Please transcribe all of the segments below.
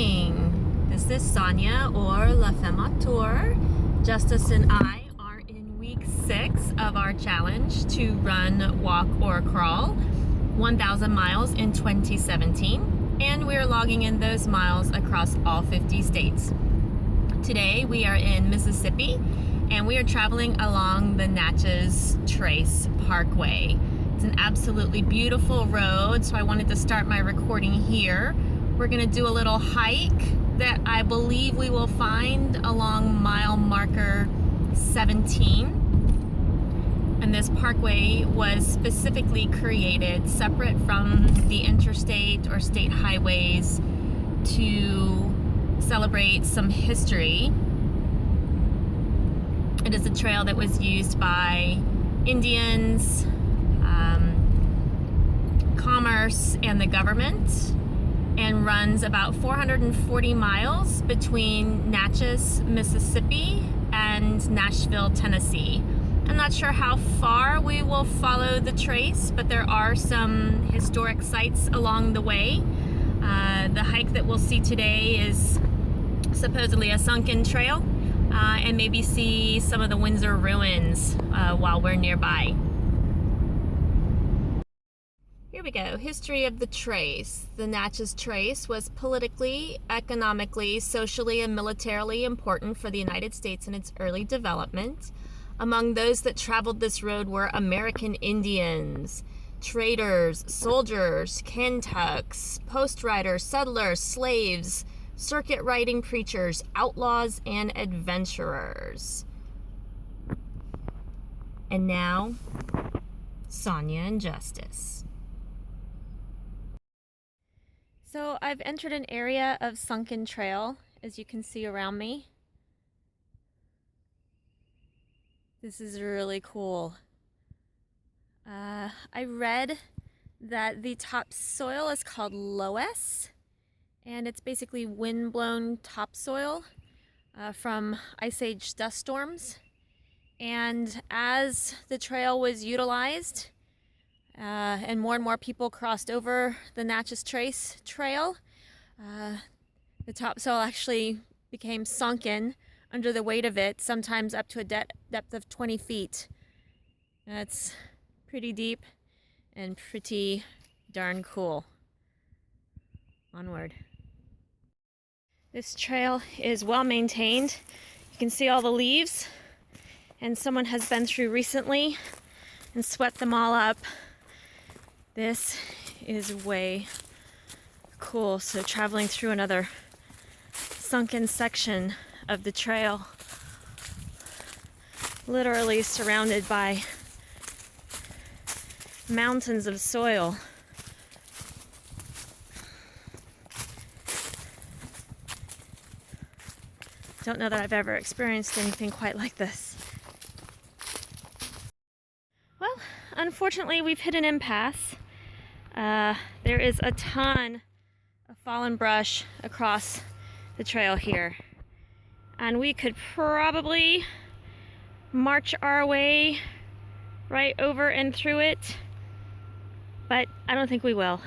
morning. This is Sonia, or La Femme Auteur. Justice and I are in week 6 of our challenge to run, walk, or crawl 1,000 miles in 2017, and we're logging in those miles across all 50 states. Today we are in Mississippi, and we are traveling along the Natchez Trace Parkway. It's an absolutely beautiful road, so I wanted to start my recording here. We're gonna do a little hike that I believe we will find along mile marker 17. And this parkway was specifically created separate from the interstate or state highways to celebrate some history. It is a trail that was used by Indians, commerce, and the government, and runs about 440 miles between Natchez, Mississippi and Nashville, Tennessee. I'm not sure how far we will follow the trace, but there are some historic sites along the way. The hike that we'll see today is supposedly a sunken trail, and maybe see some of the Windsor ruins while we're nearby. Here we go. History of the Trace. The Natchez Trace was politically, economically, socially, and militarily important for the United States in its early development. Among those that traveled this road were American Indians, traders, soldiers, Kentucks, post riders, settlers, slaves, circuit riding preachers, outlaws, and adventurers. And now, Sonia and Justice. So I've entered an area of sunken trail, as you can see around me. This is really cool. I read that the topsoil is called loess, and it's basically wind-blown topsoil from Ice Age dust storms. And as the trail was utilized, and more people crossed over the Natchez Trace trail, the topsoil actually became sunken under the weight of it, sometimes up to a depth of 20 feet. That's pretty deep and pretty darn cool. Onward. This trail is well maintained. You can see all the leaves, and someone has been through recently and swept them all up. This is way cool. So traveling through another sunken section of the trail, literally surrounded by mountains of soil. Don't know that I've ever experienced anything quite like this. Well, unfortunately, we've hit an impasse. There is a ton of fallen brush across the trail here, and we could probably march our way right over and through it, but I don't think we will.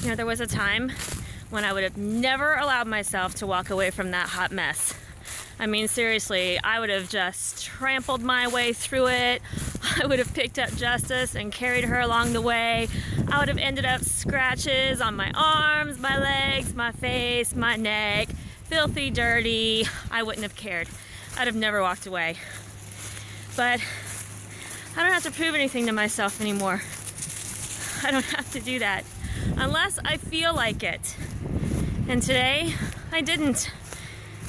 You know, there was a time when I would have never allowed myself to walk away from that hot mess. I mean, seriously, I would have just trampled my way through it. I would have picked up Justice and carried her along the way. I would have ended up scratches on my arms, my legs, my face, my neck, filthy, dirty. I wouldn't have cared. I'd have never walked away. But I don't have to prove anything to myself anymore. I don't have to do that unless I feel like it. And today, I didn't.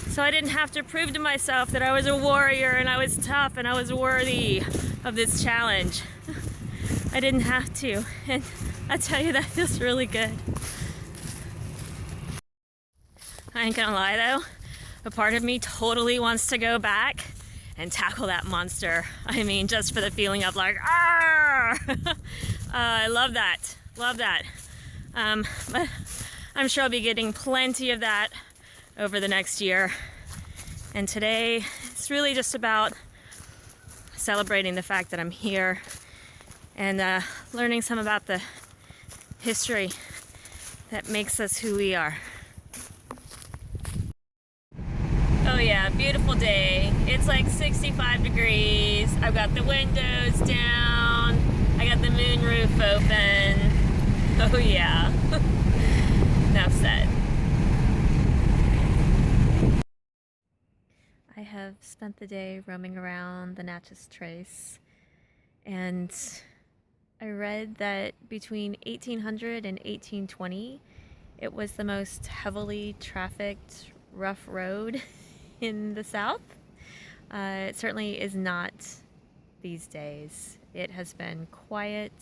So I didn't have to prove to myself that I was a warrior and I was tough and I was worthy of this challenge. I didn't have to, and I tell you, that feels really good. I ain't gonna lie though, a part of me totally wants to go back and tackle that monster. I mean, just for the feeling of like, ah! I love that, but I'm sure I'll be getting plenty of that over the next year. And today, it's really just about celebrating the fact that I'm here and learning some about the history that makes us who we are. Oh yeah, beautiful day. It's like 65 degrees. I've got the windows down. I got the moonroof open. Oh yeah. Enough said. I have spent the day roaming around the Natchez Trace, and I read that between 1800 and 1820, it was the most heavily trafficked rough road in the South. It certainly is not these days. It has been quiet.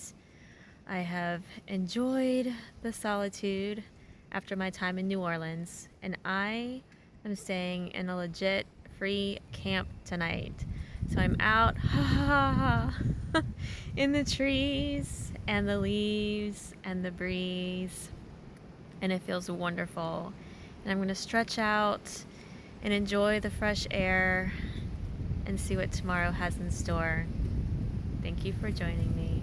I have enjoyed the solitude after my time in New Orleans, and I am staying in a legit free camp tonight. So I'm out in the trees and the leaves and the breeze, and it feels wonderful. And I'm going to stretch out and enjoy the fresh air and see what tomorrow has in store. Thank you for joining me.